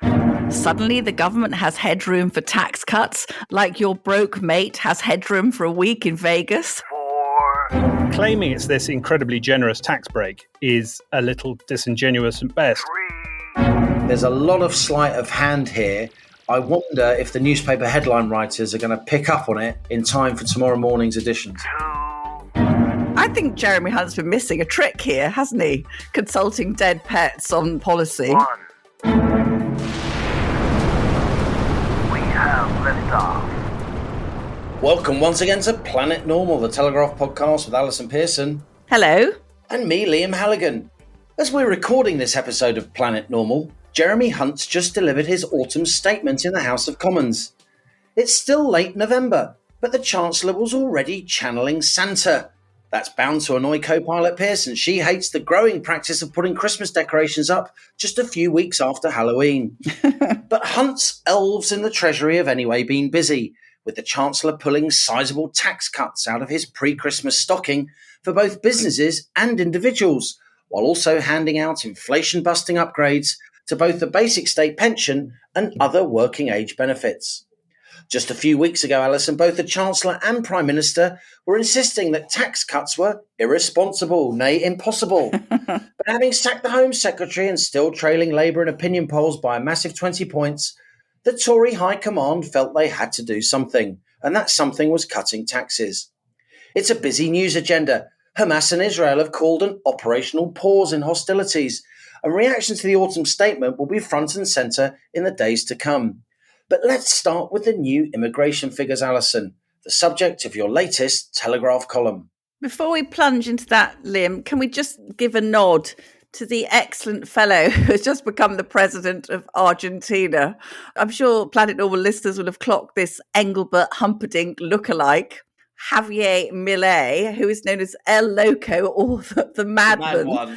5. Suddenly, the government has headroom for tax cuts, like your broke mate has headroom for a week in Vegas. 4. Claiming it's this incredibly generous tax break is a little disingenuous at best. 3. There's a lot of sleight of hand here. I wonder if the newspaper headline writers are going to pick up on it in time for tomorrow morning's editions. 2. I think Jeremy Hunt's been missing a trick here, hasn't he? Consulting dead pets on policy. 1. We have liftoff. Welcome once again to Planet Normal, the Telegraph podcast with Allison Pearson. Hello. And me, Liam Halligan. As we're recording this episode of Planet Normal, Jeremy Hunt's just delivered his autumn statement in the House of Commons. It's still late November, but the Chancellor was already channeling Santa. That's bound to annoy co-pilot Pearson. She hates the growing practice of putting Christmas decorations up just a few weeks after Halloween. But Hunt's elves in the Treasury have anyway been busy, with the Chancellor pulling sizable tax cuts out of his pre-Christmas stocking for both businesses and individuals, while also handing out inflation-busting upgrades to both the basic state pension and other working age benefits. Just a few weeks ago, Alison, both the Chancellor and Prime Minister were insisting that tax cuts were irresponsible, nay, impossible. But having sacked the Home Secretary and still trailing Labour in opinion polls by a massive 20 points, the Tory High Command felt they had to do something, and that something was cutting taxes. It's a busy news agenda. Hamas and Israel have called an operational pause in hostilities, and reaction to the autumn statement will be front and centre in the days to come. But let's start with the new immigration figures, Alison, the subject of your latest Telegraph column. Before we plunge into that, Liam, can we just give a nod to the excellent fellow who has just become the president of Argentina? I'm sure Planet Normal listeners will have clocked this Engelbert Humperdinck lookalike, Javier Milei, who is known as El Loco, or the madman.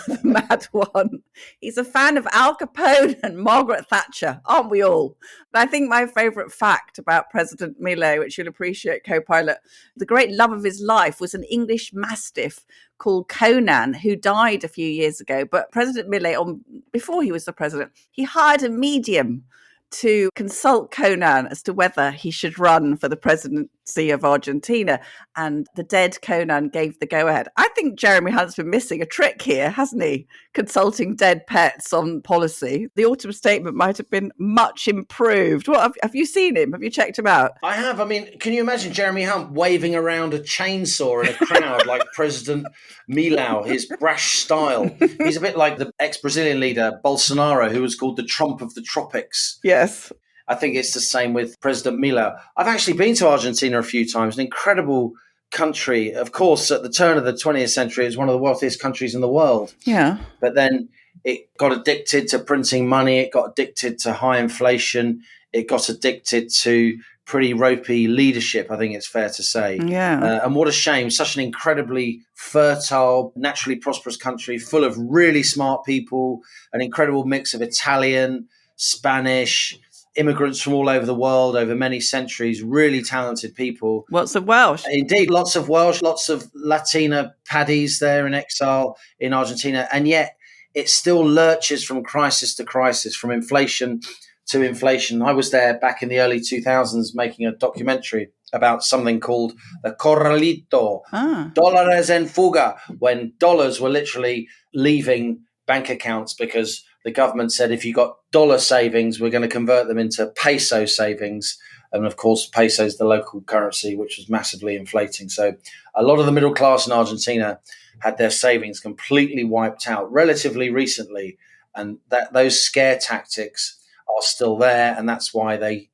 The mad one. He's a fan of Al Capone and Margaret Thatcher, aren't we all? And I think my favourite fact about President Milei, which you'll appreciate, co-pilot, the great love of his life was an English mastiff called Conan, who died a few years ago. But President Milei, before he was the president, he hired a medium to consult Conan as to whether he should run for the presidency of Argentina. And the dead Conan gave the go-ahead. I think Jeremy Hunt's been missing a trick here, hasn't he? Consulting dead pets on policy. The autumn statement might have been much improved. What have you seen him? Have you checked him out? I have. I mean, can you imagine Jeremy Hunt waving around a chainsaw in a crowd like President Milei, his brash style? He's a bit like the ex-Brazilian leader, Bolsonaro, who was called the Trump of the Tropics. Yes. I think it's the same with President Milei. I've actually been to Argentina a few times, an incredible country. Of course, at the turn of the 20th century, it was one of the wealthiest countries in the world. Yeah. But then it got addicted to printing money. It got addicted to high inflation. It got addicted to pretty ropey leadership, I think it's fair to say. Yeah. And what a shame. Such an incredibly fertile, naturally prosperous country full of really smart people, an incredible mix of Italian, Spanish, immigrants from all over the world over many centuries, really talented people. Lots of Welsh. Indeed, lots of Welsh, lots of Latina paddies there in exile in Argentina. And yet it still lurches from crisis to crisis, from inflation to inflation. I was there back in the early 2000s making a documentary about something called the Corralito, dólares en fuga, when dollars were literally leaving bank accounts because the government said, if you got dollar savings, we're going to convert them into peso savings. And of course, peso is the local currency, which was massively inflating. So a lot of the middle class in Argentina had their savings completely wiped out relatively recently. And those scare tactics are still there. And that's why they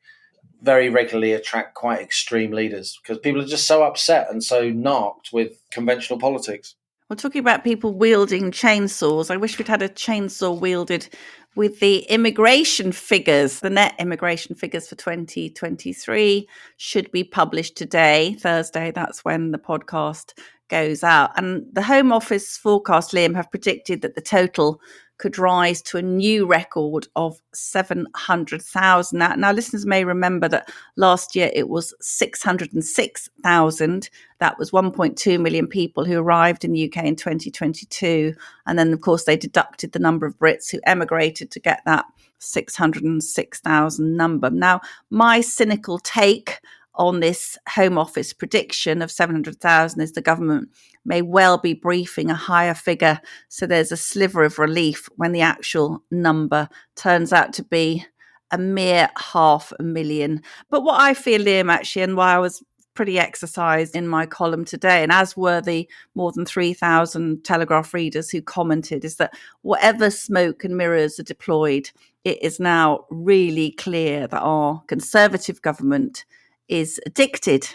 very regularly attract quite extreme leaders, because people are just so upset and so narked with conventional politics. Well, talking about people wielding chainsaws, I wish we'd had a chainsaw wielded with the immigration figures. The net immigration figures for 2023 should be published today, Thursday. That's when the podcast goes out. And the Home Office forecast, Liam, have predicted that the total could rise to a new record of 700,000. Now, listeners may remember that last year it was 606,000. That was 1.2 million people who arrived in the UK in 2022. And then, of course, they deducted the number of Brits who emigrated to get that 606,000 number. Now, my cynical take on this Home Office prediction of 700,000 is the government may well be briefing a higher figure. So there's a sliver of relief when the actual number turns out to be a mere 500,000. But what I feel, Liam, actually, and why I was pretty exercised in my column today, and as were the more than 3,000 Telegraph readers who commented, is that whatever smoke and mirrors are deployed, it is now really clear that our Conservative government is addicted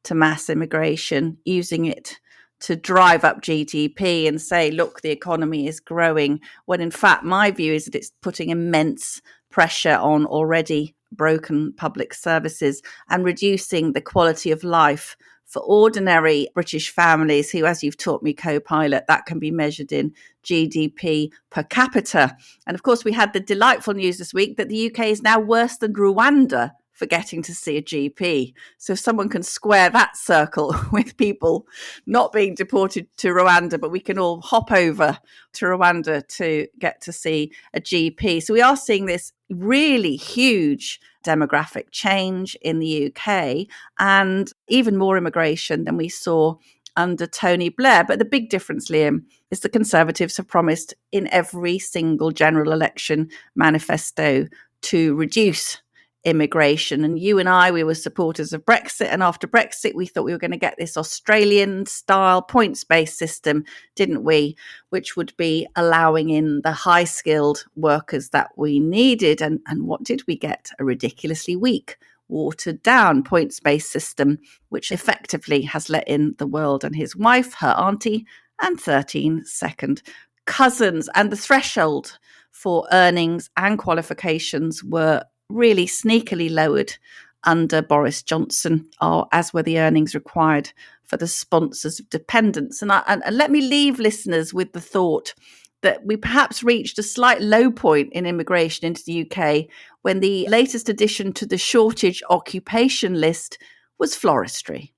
to mass immigration, using it to drive up GDP and say, look, the economy is growing, when in fact my view is that it's putting immense pressure on already broken public services and reducing the quality of life for ordinary British families who, as you've taught me, co-pilot, that can be measured in GDP per capita. And of course, we had the delightful news this week that the UK is now worse than Rwanda for getting to see a GP. So if someone can square that circle with people not being deported to Rwanda, but we can all hop over to Rwanda to get to see a GP. So we are seeing this really huge demographic change in the UK and even more immigration than we saw under Tony Blair. But the big difference, Liam, is the Conservatives have promised in every single general election manifesto to reduce immigration. And you and I, we were supporters of Brexit. And after Brexit, we thought we were going to get this Australian style points-based system, didn't we? Which would be allowing in the high skilled workers that we needed. And what did we get? A ridiculously weak, watered down points-based system, which effectively has let in the world and his wife, her auntie, and 13 second cousins. And the threshold for earnings and qualifications were really sneakily lowered under Boris Johnson, as were the earnings required for the sponsors of dependents. And let me leave listeners with the thought that we perhaps reached a slight low point in immigration into the UK when the latest addition to the shortage occupation list was floristry.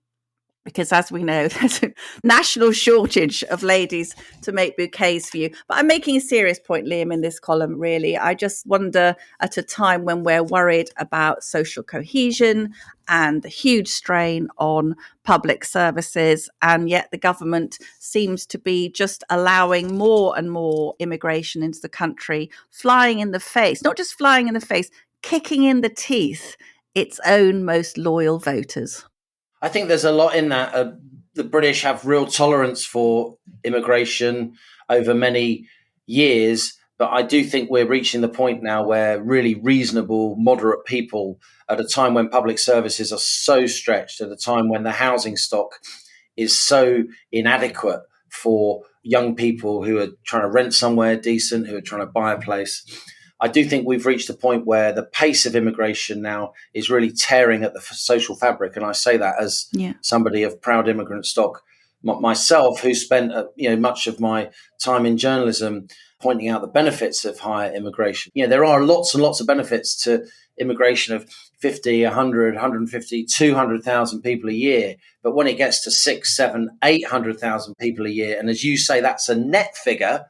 Because as we know, there's a national shortage of ladies to make bouquets for you. But I'm making a serious point, Liam, in this column, really. I just wonder, at a time when we're worried about social cohesion and the huge strain on public services, and yet the government seems to be just allowing more and more immigration into the country, flying in the face, not just flying in the face, kicking in the teeth its own most loyal voters. I think there's a lot in that. The British have real tolerance for immigration over many years, but I do think we're reaching the point now where really reasonable, moderate people, at a time when public services are so stretched, at a time when the housing stock is so inadequate for young people who are trying to rent somewhere decent, who are trying to buy a place, I do think we've reached a point where the pace of immigration now is really tearing at the social fabric. And I say that as somebody of proud immigrant stock myself, who spent much of my time in journalism pointing out the benefits of higher immigration. There are lots and lots of benefits to immigration of 50, 100, 150, 200,000 people a year. But when it gets to 6, 7, 800,000 people a year, and as you say, that's a net figure.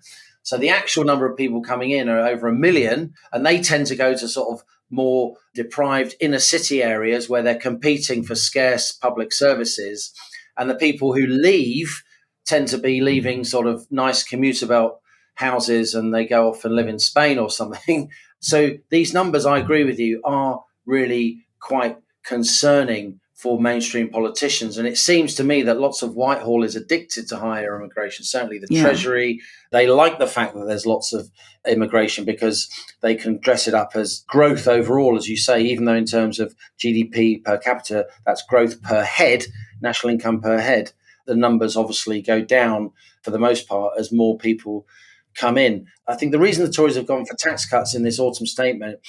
So the actual number of people coming in are over 1 million, and they tend to go to sort of more deprived inner city areas where they're competing for scarce public services. And the people who leave tend to be leaving sort of nice commuter belt houses, and they go off and live in Spain or something. So these numbers, I agree with you, are really quite concerning for mainstream politicians. And it seems to me that lots of Whitehall is addicted to higher immigration. Certainly the Treasury, they like the fact that there's lots of immigration because they can dress it up as growth overall, as you say, even though in terms of GDP per capita, that's growth per head, national income per head. The numbers obviously go down for the most part as more people come in. I think the reason the Tories have gone for tax cuts in this autumn statement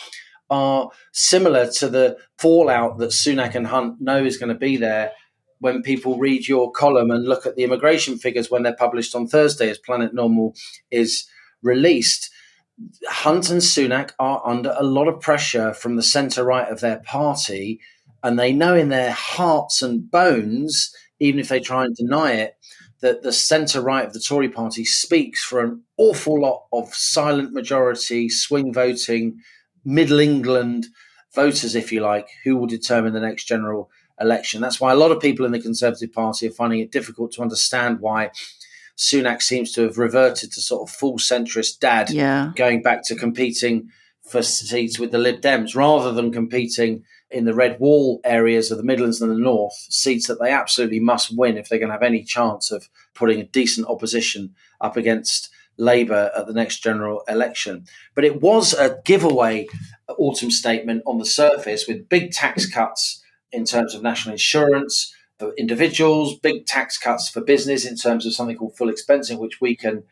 are similar to the fallout that Sunak and Hunt know is going to be there when people read your column and look at the immigration figures when they're published on Thursday as Planet Normal is released, Hunt and Sunak are under a lot of pressure from the centre-right of their party, and they know in their hearts and bones, even if they try and deny it, that the centre-right of the Tory party speaks for an awful lot of silent majority, swing voting, Middle England voters, if you like, who will determine the next general election. That's why a lot of people in the Conservative Party are finding it difficult to understand why Sunak seems to have reverted to sort of full centrist dad, going back to competing for seats with the Lib Dems rather than competing in the red wall areas of the Midlands and the North, seats that they absolutely must win if they're going to have any chance of putting a decent opposition up against Labour at the next general election. But it was a giveaway autumn statement on the surface, with big tax cuts in terms of national insurance for individuals, big tax cuts for business in terms of something called full expensing, which we can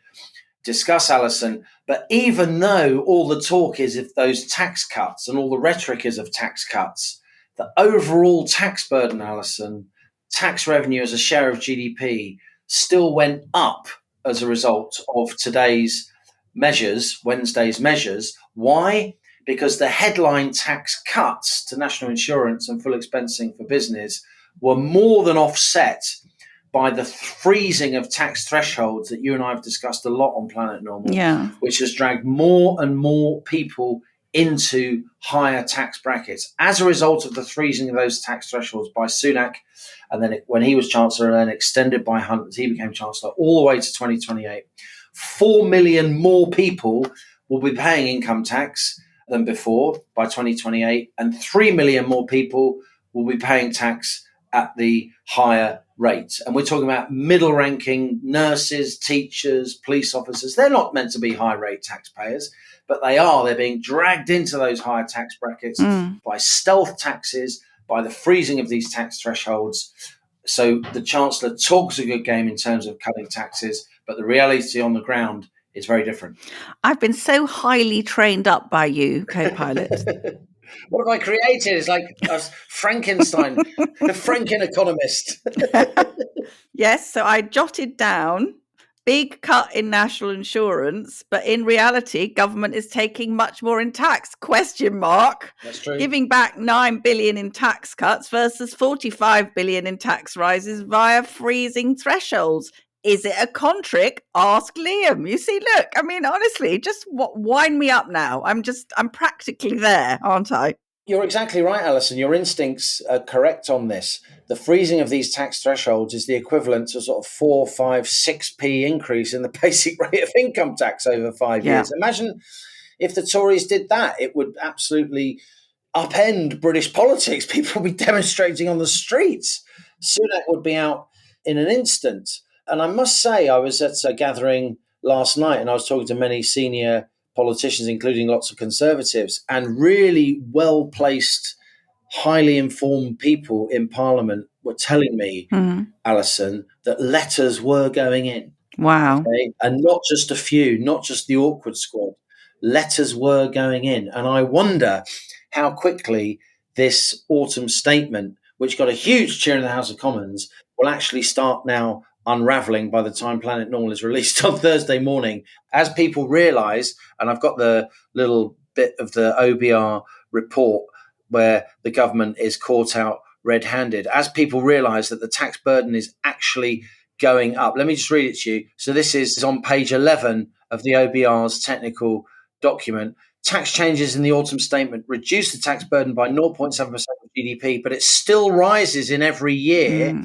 discuss, Alison. But even though all the talk is of those tax cuts and all the rhetoric is of tax cuts, the overall tax burden, Alison, tax revenue as a share of GDP still went up as a result of today's measures, Wednesday's measures. Why? Because the headline tax cuts to national insurance and full expensing for business were more than offset by the freezing of tax thresholds that you and I have discussed a lot on Planet Normal, which has dragged more and more people into higher tax brackets as a result of the freezing of those tax thresholds by Sunak, and then when he was Chancellor, and then extended by Hunt as he became Chancellor all the way to 2028. 4 million more people will be paying income tax than before by 2028, and 3 million more people will be paying tax at the higher rate. And we're talking about middle-ranking nurses, teachers, police officers. They're not meant to be high-rate taxpayers, but they are. They're being dragged into those higher tax brackets by stealth taxes, by the freezing of these tax thresholds. So the Chancellor talks a good game in terms of cutting taxes, but the reality on the ground is very different. I've been so highly trained up by you, co-pilot. What have I created? It's like a Frankenstein, a Franken economist. Yes, so I jotted down big cut in national insurance, but in reality, government is taking much more in tax, ? That's true. Giving back 9 billion in tax cuts versus 45 billion in tax rises via freezing thresholds. Is it a contrick? Ask Liam. You see, look, I mean, honestly, just wind me up now. I'm practically there, aren't I? You're exactly right, Alison. Your instincts are correct on this. The freezing of these tax thresholds is the equivalent to sort of 4, 5, 6p increase in the basic rate of income tax over 5 years. Imagine if the Tories did that. It would absolutely upend British politics. People would be demonstrating on the streets. Sunak would be out in an instant. And I must say, I was at a gathering last night and I was talking to many senior politicians, including lots of Conservatives, and really well-placed, highly informed people in Parliament were telling me, Alison, that letters were going in. Wow. Okay? And not just a few, not just the awkward squad. Letters were going in. And I wonder how quickly this autumn statement, which got a huge cheer in the House of Commons, will actually start now unraveling by the time Planet Normal is released on Thursday morning, as people realise, and I've got the little bit of the OBR report where the government is caught out red-handed, as people realise that the tax burden is actually going up. Let me just read it to you. So this is on page 11 of the OBR's technical document. Tax changes in the autumn statement reduce the tax burden by 0.7% of GDP, but it still rises in every year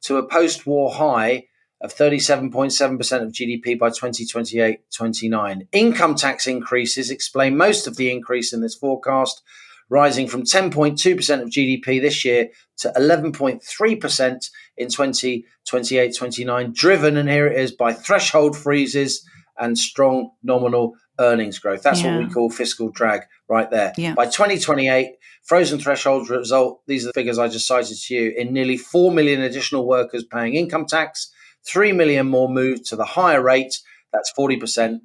to a post-war high of 37.7% of GDP by 2028-29. Income tax increases explain most of the increase in this forecast, rising from 10.2% of GDP this year to 11.3% in 2028-29, driven, and here it is, by threshold freezes and strong nominal earnings growth. That's what we call fiscal drag right there. By 2028, frozen thresholds result, these are the figures I just cited to you, in nearly 4 million additional workers paying income tax, 3 million more moved to the higher rate, that's 40%,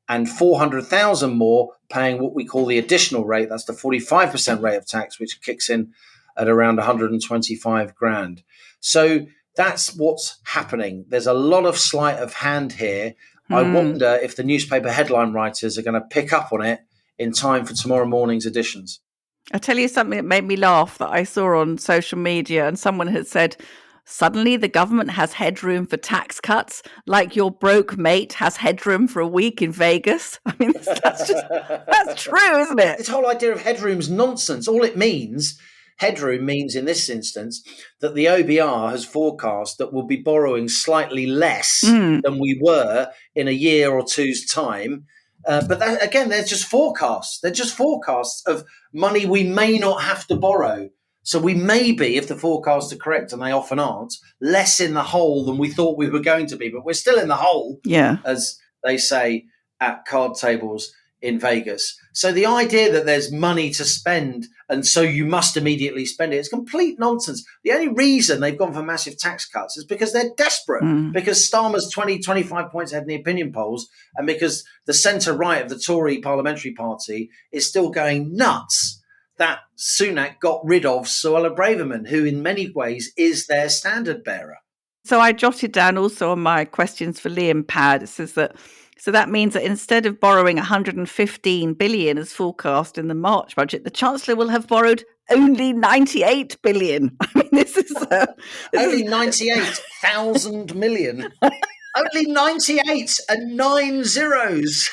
and 400,000 more paying what we call the additional rate, that's the 45% rate of tax, which kicks in at around 125 grand. So that's what's happening. There's a lot of sleight of hand here. I wonder if the newspaper headline writers are going to pick up on it in time for tomorrow morning's editions. I'll tell you something that made me laugh that I saw on social media, and someone had said, suddenly the government has headroom for tax cuts, like your broke mate has headroom for a week in Vegas. I mean, that's true, isn't it? This whole idea of headroom's nonsense. All it means, headroom means in this instance, that the OBR has forecast that we'll be borrowing slightly less than we were in a year or two's time. But that, again, they're just forecasts. They're just forecasts of money we may not have to borrow. So we may be, if the forecasts are correct, and they often aren't, less in the hole than we thought we were going to be. But we're still in the hole, as they say at card tables in Vegas. So the idea that there's money to spend and so you must immediately spend it is complete nonsense. The only reason they've gone for massive tax cuts is because they're desperate, because Starmer's 25 points ahead in the opinion polls, and because the centre-right of the Tory parliamentary party is still going nuts that Sunak got rid of Suella Braverman, who in many ways is their standard bearer. So I jotted down also on my questions for Liam Pad. It says that, so that means that instead of borrowing 115 billion as forecast in the March budget, the Chancellor will have borrowed only 98 billion. I mean, this is only 98,000 million. Only 98 and 9 zeros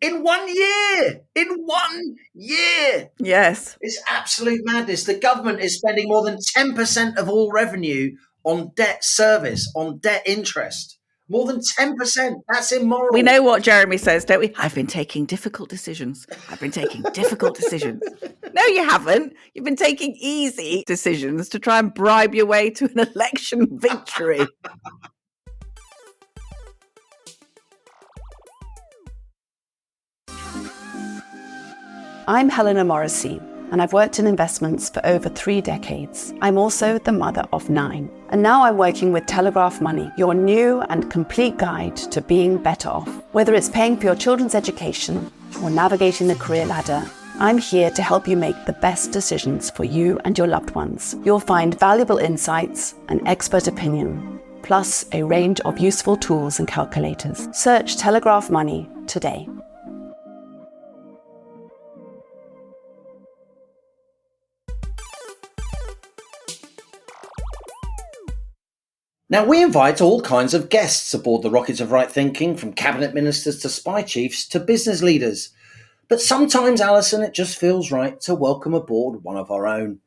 in 1 year. In 1 year. Yes. It's absolute madness. The government is spending more than 10% of all revenue on debt service, on debt interest. More than 10%. That's immoral. We know what Jeremy says, don't we? I've been taking difficult decisions. I've been taking difficult decisions. No, you haven't. You've been taking easy decisions to try and bribe your way to an election victory. I'm Helena Morrissey, and I've worked in investments for over 3 decades. I'm also the mother of 9. And now I'm working with Telegraph Money, your new and complete guide to being better off. Whether it's paying for your children's education or navigating the career ladder, I'm here to help you make the best decisions for you and your loved ones. You'll find valuable insights and expert opinion, plus a range of useful tools and calculators. Search Telegraph Money today. Now, we invite all kinds of guests aboard the Rocket of Right Thinking, from cabinet ministers to spy chiefs to business leaders. But sometimes, Allison, it just feels right to welcome aboard one of our own.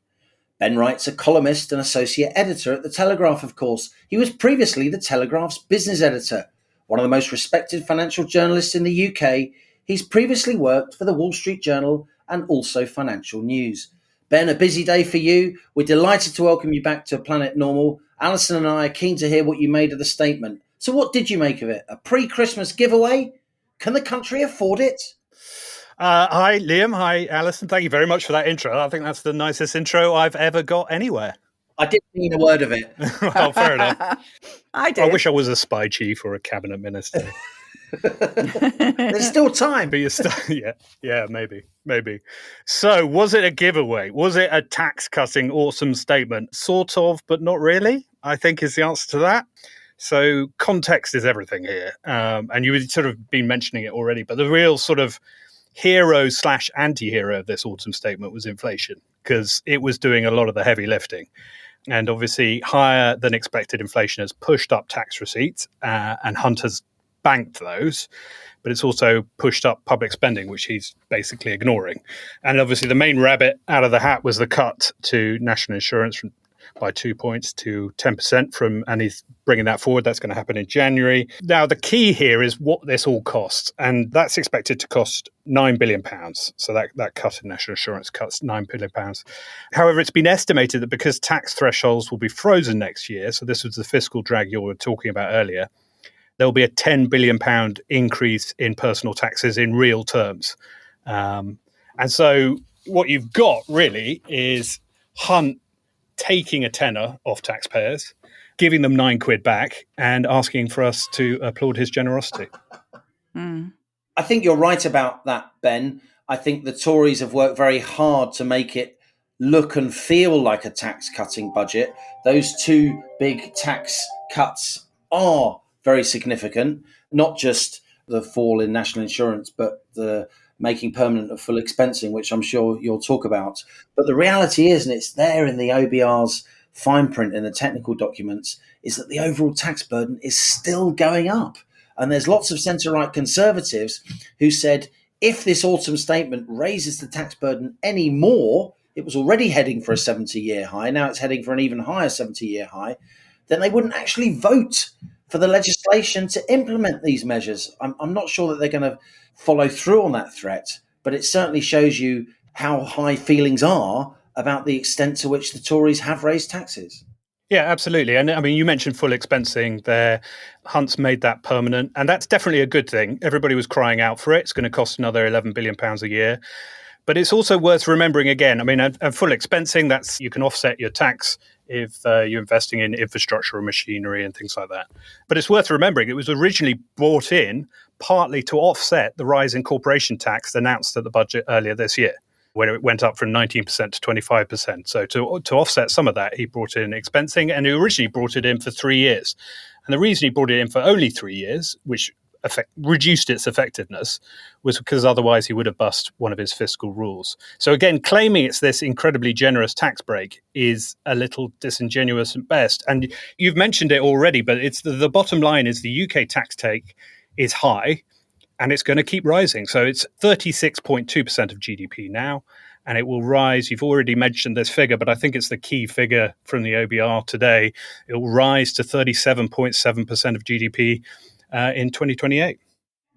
Ben Wright's a columnist and associate editor at The Telegraph, of course. He was previously The Telegraph's business editor, one of the most respected financial journalists in the UK. He's previously worked for the Wall Street Journal and also Financial News. Ben, a busy day for you. We're delighted to welcome you back to Planet Normal. Alison and I are keen to hear what you made of the statement. So what did you make of it? A pre-Christmas giveaway? Can the country afford it? Hi, Liam. Hi, Alison. Thank you very much for that intro. I think that's the nicest intro I've ever got anywhere. I didn't mean a word of it. Well, fair enough. I did. I wish I was a spy chief or a cabinet minister. There's still time. But you're still, yeah, maybe. So, was it a giveaway? Was it a tax-cutting awesome statement? Sort of, but not really, I think is the answer to that. So, context is everything here. And you had sort of been mentioning it already, but the real sort of hero/anti-hero of this autumn statement was inflation, because it was doing a lot of the heavy lifting. And obviously, higher than expected inflation has pushed up tax receipts, and Hunt has banked those, but it's also pushed up public spending, which he's basically ignoring. And obviously the main rabbit out of the hat was the cut to national insurance by 2 points to 10% and he's bringing that forward. That's going to happen in January. Now, the key here is what this all costs, and that's expected to cost £9 billion. So that cut in national insurance cuts £9 billion. However, it's been estimated that because tax thresholds will be frozen next year, so this was the fiscal drag you were talking about earlier, there'll be a £10 billion increase in personal taxes in real terms. And so what you've got really is Hunt taking a tenner off taxpayers, giving them £9 back and asking for us to applaud his generosity. I think you're right about that, Ben. I think the Tories have worked very hard to make it look and feel like a tax cutting budget. Those two big tax cuts are very significant, not just the fall in national insurance, but the making permanent of full expensing, which I'm sure you'll talk about. But the reality is, and it's there in the OBR's fine print in the technical documents, is that the overall tax burden is still going up. And there's lots of centre-right conservatives who said, if this autumn statement raises the tax burden any more, it was already heading for a 70-year high, now it's heading for an even higher 70-year high, then they wouldn't actually vote for the legislation to implement these measures. I'm not sure that they're going to follow through on that threat, but it certainly shows you how high feelings are about the extent to which the Tories have raised taxes. Yeah, absolutely. And I mean, you mentioned full expensing there. Hunt's made that permanent, and that's definitely a good thing. Everybody was crying out for it. It's going to cost another £11 billion a year. But it's also worth remembering again, I mean, a full expensing, that's you can offset your tax if you're investing in infrastructure or machinery and things like that. But it's worth remembering it was originally brought in partly to offset the rise in corporation tax announced at the budget earlier this year, when it went up from 19% to 25%. So to offset some of that, he brought in expensing, and he originally brought it in for 3 years. And the reason he brought it in for only 3 years, which reduced its effectiveness, was because otherwise he would have bust one of his fiscal rules. So again, claiming it's this incredibly generous tax break is a little disingenuous at best. And you've mentioned it already, but it's the bottom line is the UK tax take is high, and it's going to keep rising. So it's 36.2% of GDP now, and it will rise. You've already mentioned this figure, but I think it's the key figure from the OBR today. It will rise to 37.7% of GDP in 2028.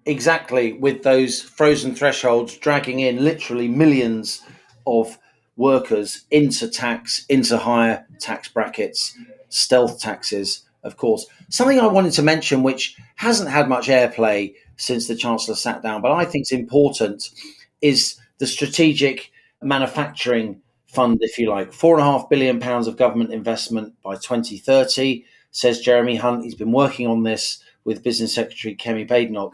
Exactly, with those frozen thresholds dragging in literally millions of workers into tax, into higher tax brackets, stealth taxes, of course. Something I wanted to mention, which hasn't had much airplay since the Chancellor sat down, but I think it's important, is the Strategic Manufacturing Fund, if you like. £4.5 billion of government investment by 2030, says Jeremy Hunt. He's been working on this with Business Secretary Kemi Badenoch.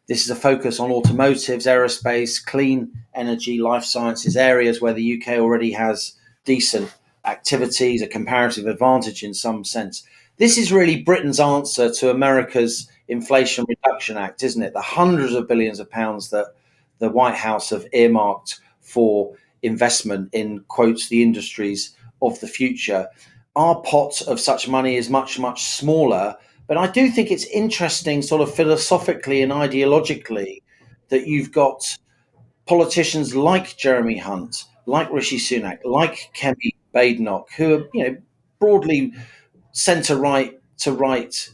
This is a focus on automotives, aerospace, clean energy, life sciences, areas where the UK already has decent activities, a comparative advantage in some sense. This is really Britain's answer to America's Inflation Reduction Act, isn't it? The hundreds of billions of pounds that the White House have earmarked for investment in, quotes, the industries of the future. Our pot of such money is much, much smaller. But I do think it's interesting, sort of philosophically and ideologically, that you've got politicians like Jeremy Hunt, like Rishi Sunak, like Kemi Badenoch, who are, broadly centre-right to right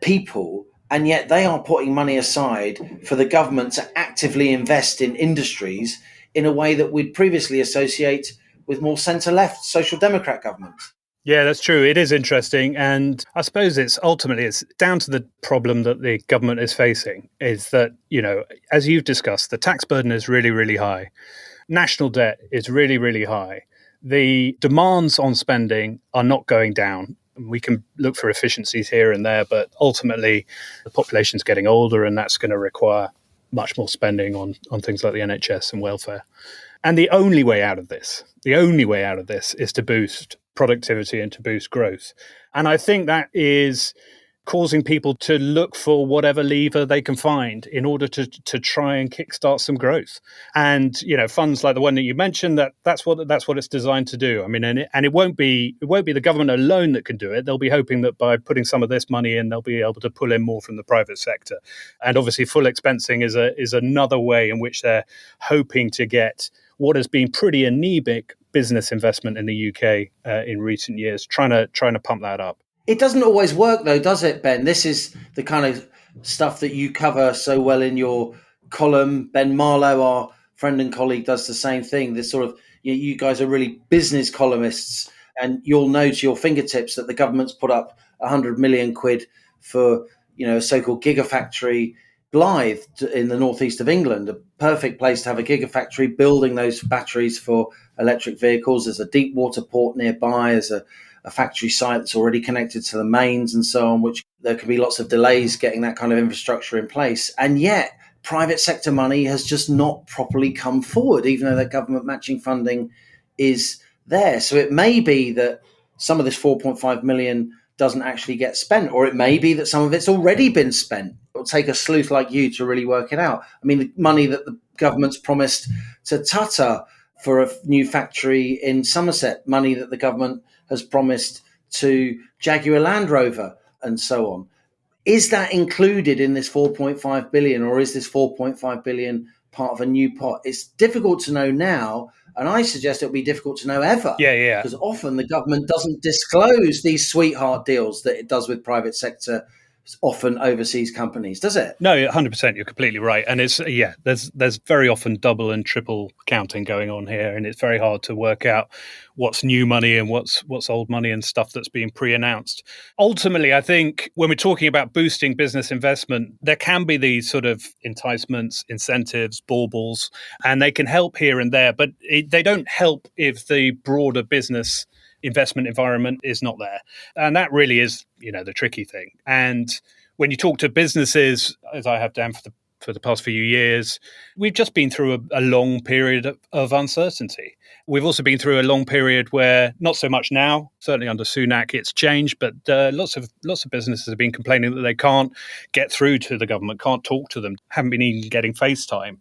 people, and yet they are putting money aside for the government to actively invest in industries in a way that we'd previously associate with more centre-left social democrat governments. Yeah, that's true. It is interesting. And I suppose it's down to the problem that the government is facing is that, as you've discussed, the tax burden is really, really high. National debt is really, really high. The demands on spending are not going down. We can look for efficiencies here and there, but ultimately the population's getting older, and that's going to require much more spending on things like the NHS and welfare. And the only way out of this is to boost productivity and to boost growth. And I think that is causing people to look for whatever lever they can find in order to try and kickstart some growth. And funds like the one that you mentioned, that's what it's designed to do. I mean, and it won't be the government alone that can do it. They'll be hoping that by putting some of this money in, they'll be able to pull in more from the private sector. And obviously, full expensing is another way in which they're hoping to get what has been pretty anemic business investment in the UK in recent years, trying to pump that up. It doesn't always work, though, does it, Ben? This is the kind of stuff that you cover so well in your column. Ben Marlow, our friend and colleague, does the same thing. This sort of, you guys are really business columnists, and you'll know to your fingertips that the government's put up 100 million quid for, a so-called gigafactory Blythe in the northeast of England, a perfect place to have a gigafactory building those batteries for electric vehicles. There's a deep water port nearby. There's a factory site that's already connected to the mains and so on, which there can be lots of delays getting that kind of infrastructure in place. And yet private sector money has just not properly come forward, even though the government matching funding is there. So it may be that some of this 4.5 million doesn't actually get spent, or it may be that some of it's already been spent. It'll take a sleuth like you to really work it out. I mean, the money that the government's promised to Tata for a new factory in Somerset, money that the government has promised to Jaguar Land Rover, and so on. Is that included in this 4.5 billion, or is this 4.5 billion part of a new pot? It's difficult to know now, and I suggest it'll be difficult to know ever. Yeah. Because often the government doesn't disclose these sweetheart deals that it does with private sector, often overseas companies, does it? No, 100%. You're completely right. And it's, there's very often double and triple counting going on here. And it's very hard to work out what's new money and what's old money and stuff that's being pre-announced. Ultimately, I think when we're talking about boosting business investment, there can be these sort of enticements, incentives, baubles, and they can help here and there, but they don't help if the broader business investment environment is not there. And that really is, the tricky thing. And when you talk to businesses, as I have done for the past few years, we've just been through a long period of uncertainty. We've also been through a long period where, not so much now, certainly under Sunak, it's changed, but lots of businesses have been complaining that they can't get through to the government, can't talk to them, haven't been even getting FaceTime.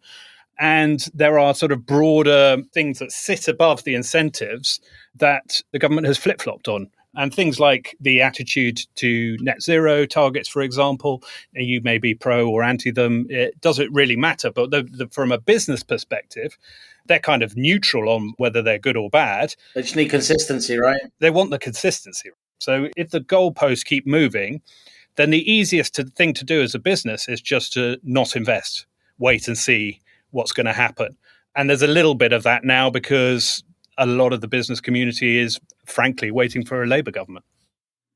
And there are sort of broader things that sit above the incentives that the government has flip-flopped on. And things like the attitude to net zero targets, for example, and you may be pro or anti them, it doesn't really matter. But from a business perspective, they're kind of neutral on whether they're good or bad. They just need consistency, right? They want the consistency. So if the goalposts keep moving, then the easiest thing to do as a business is just to not invest, wait and see what's going to happen. And there's a little bit of that now because a lot of the business community is, frankly, waiting for a Labour government.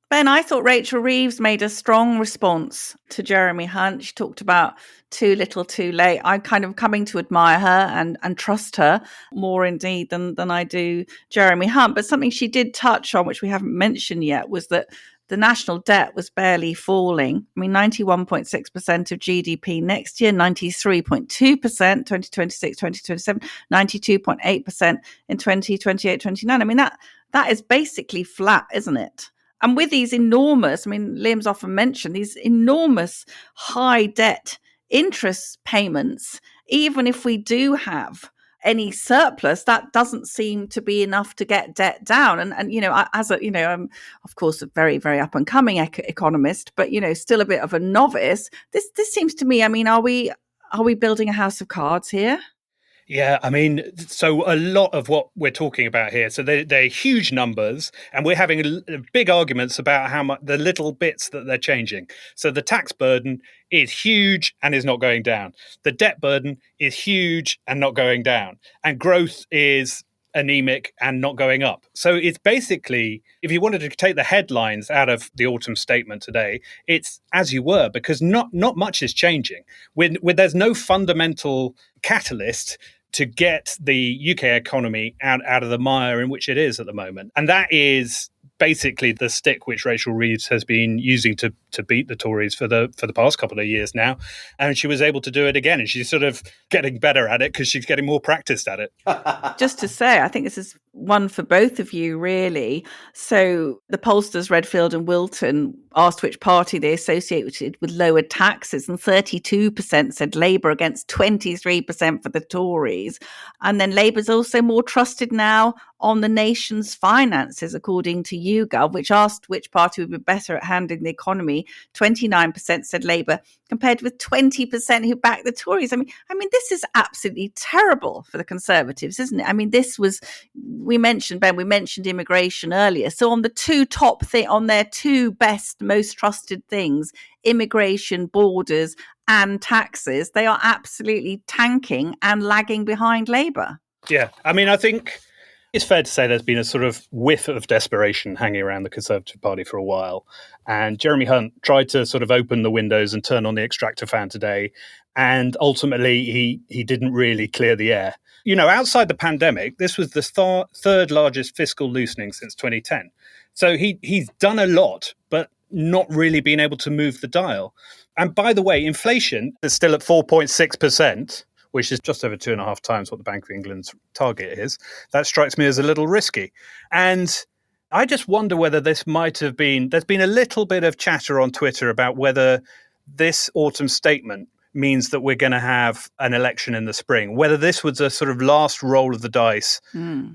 Ben, I thought Rachel Reeves made a strong response to Jeremy Hunt. She talked about too little, too late. I'm kind of coming to admire her and trust her more indeed than I do Jeremy Hunt. But something she did touch on, which we haven't mentioned yet, was that the national debt was barely falling. I mean, 91.6% of GDP next year, 93.2%, 2026, 2027, 92.8% in 2028, 29. I mean, that is basically flat, isn't it? And with these enormous, Liam's often mentioned, these enormous high debt interest payments, even if we do have any surplus, that doesn't seem to be enough to get debt down. And I'm of course a very, very up and coming economist, but still a bit of a novice. This seems to me, are we building a house of cards here? Yeah, so a lot of what we're talking about here, so they're huge numbers, and we're having big arguments about how much the little bits that they're changing. So the tax burden is huge and is not going down. The debt burden is huge and not going down. And growth is anemic and not going up. So it's basically, if you wanted to take the headlines out of the autumn statement today, it's as you were, because not much is changing. When there's no fundamental catalyst to get the UK economy out of the mire in which it is at the moment. And that is basically the stick which Rachel Reeves has been using to beat the Tories for the past couple of years now. And she was able to do it again. And she's sort of getting better at it because she's getting more practiced at it. Just to say, I think this is one for both of you, really. So the pollsters, Redfield and Wilton, asked which party they associated with lower taxes, and 32% said Labour against 23% for the Tories. And then Labour's also more trusted now on the nation's finances, according to YouGov, which asked which party would be better at handling the economy. 29% said Labour, compared with 20% who backed the Tories. I mean, this is absolutely terrible for the Conservatives, isn't it? We mentioned immigration earlier. So on the two top on their two best, most trusted things, immigration, borders, and taxes, they are absolutely tanking and lagging behind Labour. Yeah, I think it's fair to say there's been a sort of whiff of desperation hanging around the Conservative Party for a while. And Jeremy Hunt tried to sort of open the windows and turn on the extractor fan today. And ultimately, he didn't really clear the air. Outside the pandemic, this was the third largest fiscal loosening since 2010. So he's done a lot, but not really been able to move the dial. And by the way, inflation is still at 4.6%, which is just over 2.5 times what the Bank of England's target is, that strikes me as a little risky. And I just wonder whether this might have been, there's been a little bit of chatter on Twitter about whether this autumn statement means that we're going to have an election in the spring, whether this was a sort of last roll of the dice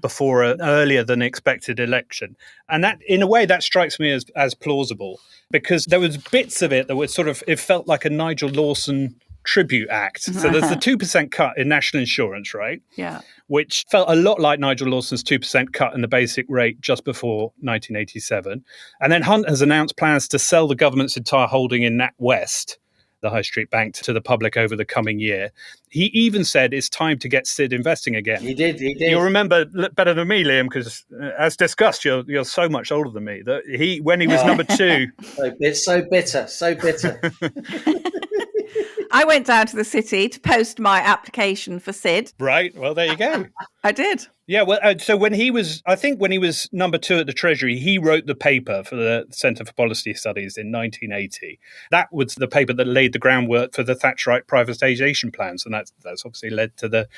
before an earlier than expected election. And that, in a way, that strikes me as plausible, because there was bits of it that were sort of, it felt like a Nigel Lawson tribute act. So there's the 2% cut in national insurance, right? Yeah. Which felt a lot like Nigel Lawson's 2% cut in the basic rate just before 1987. And then Hunt has announced plans to sell the government's entire holding in NatWest, the high street bank, to the public over the coming year. He even said it's time to get Sid investing again. He did. You'll remember better than me, Liam, because as discussed, you're so much older than me, that when he was number 2. It's so bitter. I went down to the city to post my application for Sid. Right. Well, there you go. I did. Yeah. Well, so when he was number 2 at the Treasury, he wrote the paper for the Centre for Policy Studies in 1980. That was the paper that laid the groundwork for the Thatcherite privatisation plans. And that's obviously led to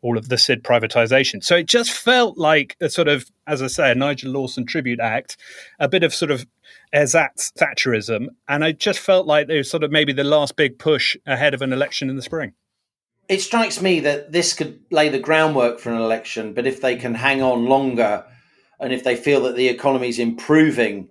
all of the SID privatisation. So it just felt like a sort of, as I say, a Nigel Lawson tribute act, a bit of sort of ersatz Thatcherism. And I just felt like it was sort of maybe the last big push ahead of an election in the spring. It strikes me that this could lay the groundwork for an election, but if they can hang on longer and if they feel that the economy is improving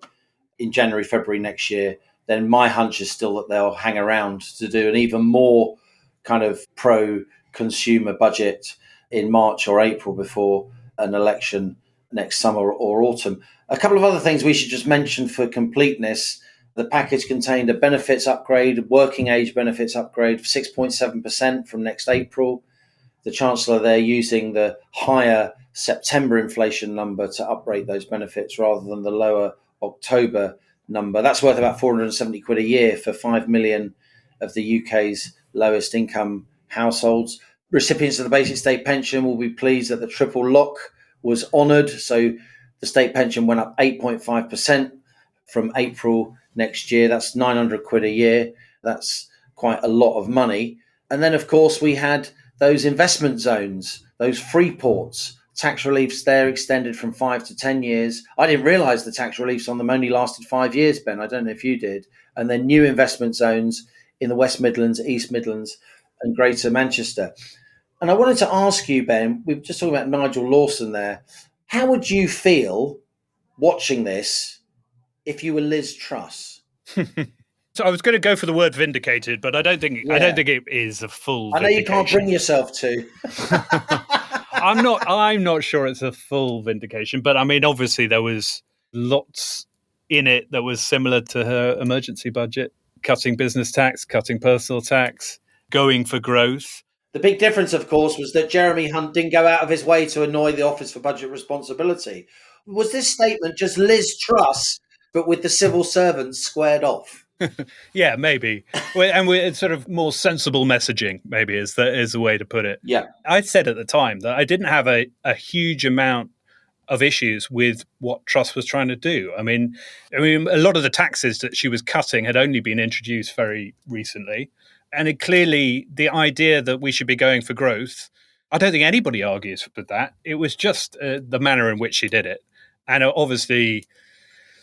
in January, February next year, then my hunch is still that they'll hang around to do an even more kind of pro-consumer budget in March or April before an election next summer or autumn. A couple of other things we should just mention for completeness. The package contained a benefits upgrade, working age benefits upgrade of 6.7% from next April. The Chancellor there using the higher September inflation number to upgrade those benefits rather than the lower October number. That's worth about 470 quid a year for 5 million of the UK's lowest income households. Recipients of the basic state pension will be pleased that the triple lock was honoured. So the state pension went up 8.5% from April next year. That's 900 quid a year. That's quite a lot of money. And then, of course, we had those investment zones, those free ports, tax reliefs there extended from 5 to 10 years. I didn't realise the tax reliefs on them only lasted 5 years, Ben. I don't know if you did. And then new investment zones in the West Midlands, East Midlands and Greater Manchester. And I wanted to ask you, Ben, we were just talking about Nigel Lawson there. How would you feel watching this if you were Liz Truss? So I was going to go for the word vindicated, but I don't think it is a full. I know you can't bring yourself to. I'm not sure it's a full vindication, but I mean, obviously there was lots in it that was similar to her emergency budget: cutting business tax, cutting personal tax, going for growth. The big difference, of course, was that Jeremy Hunt didn't go out of his way to annoy the Office for Budget Responsibility. Was this statement just Liz Truss, but with the civil servants squared off? Yeah, maybe. It's sort of more sensible messaging, maybe, is the way to put it. Yeah. I said at the time that I didn't have a huge amount of issues with what Truss was trying to do. I mean, a lot of the taxes that she was cutting had only been introduced very recently. And clearly, the idea that we should be going for growth, I don't think anybody argues with that. It was just the manner in which she did it. And it obviously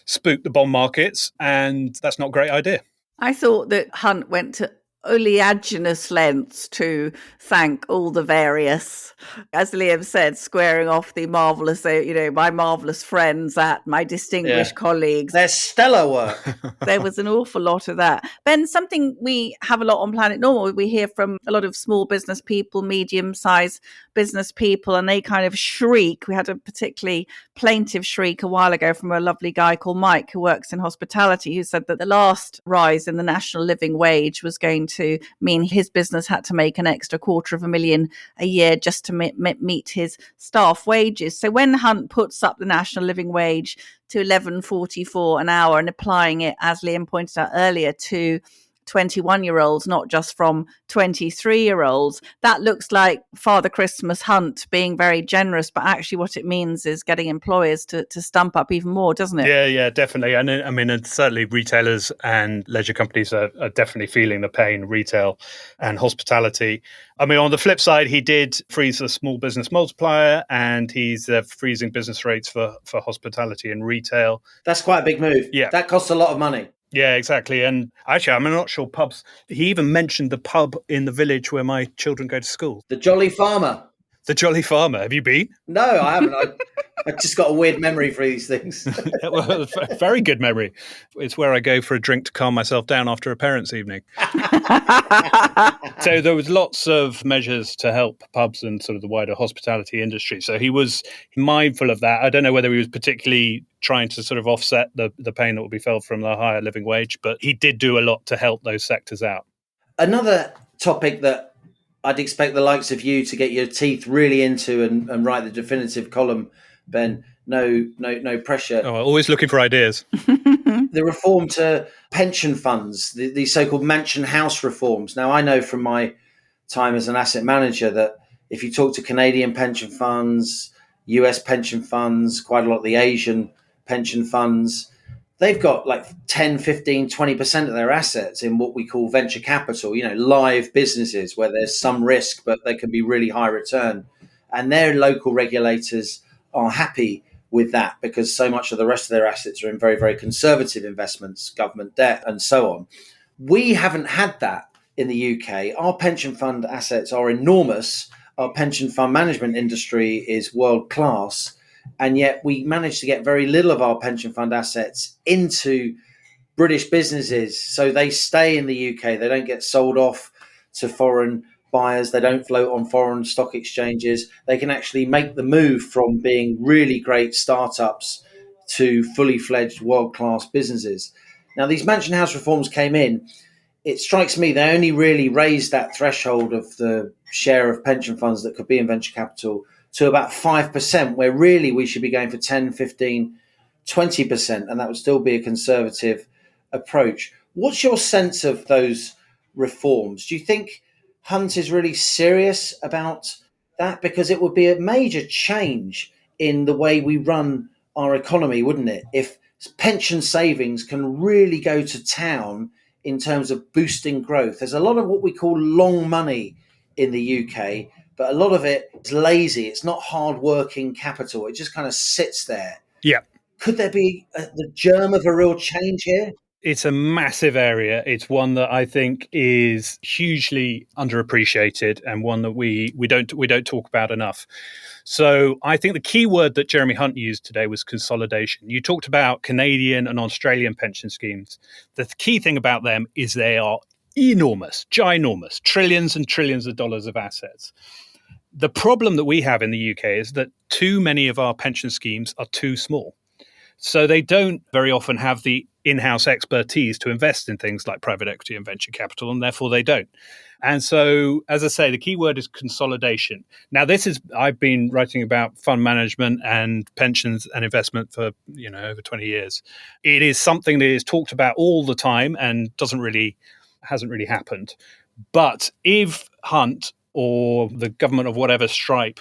spooked the bond markets, and that's not a great idea. I thought that Hunt went to oleaginous lengths to thank all the various, as Liam said, squaring off the marvellous, my marvellous friends at my distinguished colleagues. Their stellar work. There was an awful lot of that. Ben, something we have a lot on Planet Normal, we hear from a lot of small business people, medium-sized business people, and they kind of shriek. We had a particularly plaintive shriek a while ago from a lovely guy called Mike who works in hospitality, who said that the last rise in the national living wage was going to mean his business had to make an extra $250,000 a year just to meet his staff wages. So when Hunt puts up the national living wage to $11.44 an hour and applying it, as Liam pointed out earlier, to 21-year-olds, not just from 23-year-olds. That looks like Father Christmas Hunt being very generous, but actually what it means is getting employers to stump up even more, doesn't it? Yeah, definitely. And I mean, and certainly retailers and leisure companies are definitely feeling the pain, retail and hospitality. I mean, on the flip side, he did freeze the small business multiplier, and he's freezing business rates for hospitality and retail. That's quite a big move. Yeah. That costs a lot of money. Yeah, exactly. And actually, I'm not sure pubs. He even mentioned the pub in the village where my children go to school. The Jolly Farmer. The Jolly Farmer. Have you been? No, I haven't. I just got a weird memory for these things. Well, very good memory. It's where I go for a drink to calm myself down after a parents' evening. So there was lots of measures to help pubs and sort of the wider hospitality industry. So he was mindful of that. I don't know whether he was particularly trying to sort of offset the pain that will be felt from the higher living wage, but he did do a lot to help those sectors out. Another topic that I'd expect the likes of you to get your teeth really into and write the definitive column, Ben. No pressure. Oh, always looking for ideas. The reform to pension funds, the so-called mansion house reforms. Now, I know from my time as an asset manager that if you talk to Canadian pension funds, US pension funds, quite a lot of the Asian pension funds, they've got like 10, 15, 20% of their assets in what we call venture capital, live businesses where there's some risk, but they can be really high return. And their local regulators are happy with that because so much of the rest of their assets are in very, very conservative investments, government debt, and so on. We haven't had that in the UK. Our pension fund assets are enormous. Our pension fund management industry is world class. And yet we manage to get very little of our pension fund assets into British businesses. So they stay in the UK. They don't get sold off to foreign buyers. They don't float on foreign stock exchanges. They can actually make the move from being really great startups to fully fledged world-class businesses. Now, these mansion house reforms came in. It strikes me they only really raised that threshold of the share of pension funds that could be in venture capital to about 5%, where really we should be going for 10, 15, 20%, and that would still be a conservative approach. What's your sense of those reforms? Do you think Hunt is really serious about that? Because it would be a major change in the way we run our economy, wouldn't it? If pension savings can really go to town in terms of boosting growth. There's a lot of what we call long money in the UK, but a lot of it is lazy. It's not hard-working capital. It just kind of sits there. Yeah. Could there be the germ of a real change here? It's a massive area. It's one that I think is hugely underappreciated and one that we don't talk about enough. So I think the key word that Jeremy Hunt used today was consolidation. You talked about Canadian and Australian pension schemes. The key thing about them is they are enormous, ginormous, trillions and trillions of dollars of assets. The problem that we have in the UK is that too many of our pension schemes are too small. So they don't very often have the in-house expertise to invest in things like private equity and venture capital, and therefore they don't. And so, as I say, the key word is consolidation. Now, I've been writing about fund management and pensions and investment for, over 20 years. It is something that is talked about all the time and hasn't really happened. But if Hunt or the government of whatever stripe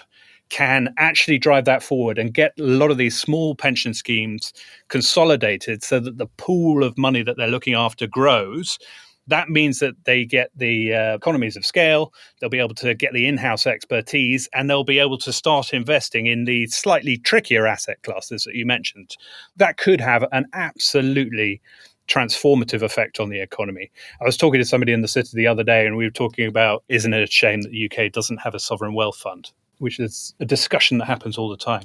can actually drive that forward and get a lot of these small pension schemes consolidated so that the pool of money that they're looking after grows, that means that they get the economies of scale, they'll be able to get the in-house expertise, and they'll be able to start investing in the slightly trickier asset classes that you mentioned. That could have an absolutely transformative effect on the economy. I was talking to somebody in the city the other day, and we were talking about, isn't it a shame that the UK doesn't have a sovereign wealth fund? Which is a discussion that happens all the time.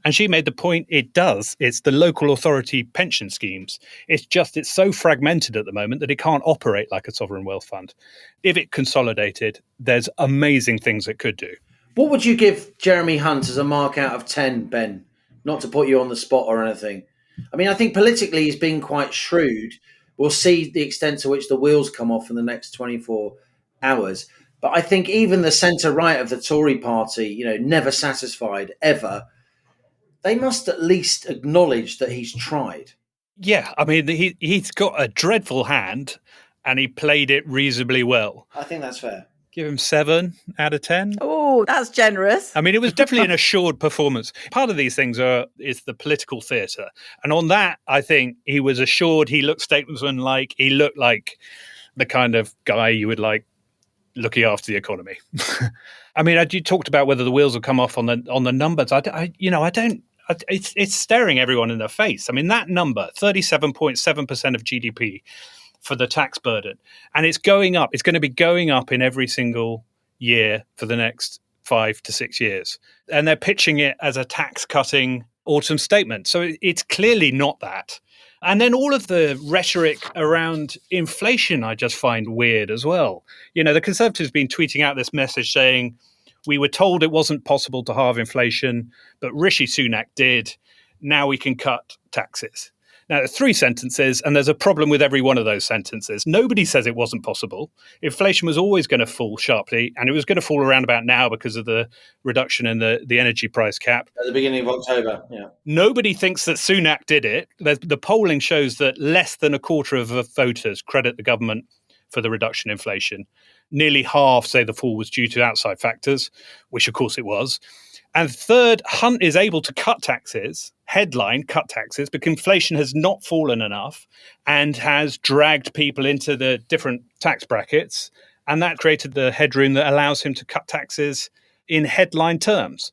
And she made the point it does. It's the local authority pension schemes. It's so fragmented at the moment that it can't operate like a sovereign wealth fund. If it consolidated, there's amazing things it could do. What would you give Jeremy Hunt as a mark out of 10, Ben? Not to put you on the spot or anything. I mean, I think politically he's been quite shrewd. We'll see the extent to which the wheels come off in the next 24 hours. But I think even the centre-right of the Tory party, never satisfied, ever, they must at least acknowledge that he's tried. Yeah, I mean, he's got a dreadful hand, and he played it reasonably well. I think that's fair. Give him 7 out of 10. Oh, that's generous. I mean, it was definitely an assured performance. Part of these things is the political theatre. And on that, I think he was assured. He looked statesman-like. He looked like the kind of guy you would like looking after the economy. I mean, you talked about whether the wheels will come off on the numbers. I don't. It's staring everyone in the face. I mean, that number, 37.7% of GDP for the tax burden, and it's going up. It's going to be going up in every single year for the next 5 to 6 years. And they're pitching it as a tax-cutting autumn statement. So it's clearly not that. And then all of the rhetoric around inflation, I just find weird as well. You know, the Conservatives have been tweeting out this message saying, we were told it wasn't possible to halve inflation, but Rishi Sunak did. Now we can cut taxes. Now, there's 3 sentences, and there's a problem with every one of those sentences. Nobody says it wasn't possible. Inflation was always going to fall sharply, and it was going to fall around about now because of the reduction in the energy price cap. At the beginning of October, yeah. Nobody thinks that Sunak did it. The polling shows that less than a quarter of voters credit the government for the reduction in inflation. Nearly half say the fall was due to outside factors, which of course it was. And third, Hunt is able to cut taxes, headline cut taxes, because inflation has not fallen enough and has dragged people into the different tax brackets. And that created the headroom that allows him to cut taxes in headline terms.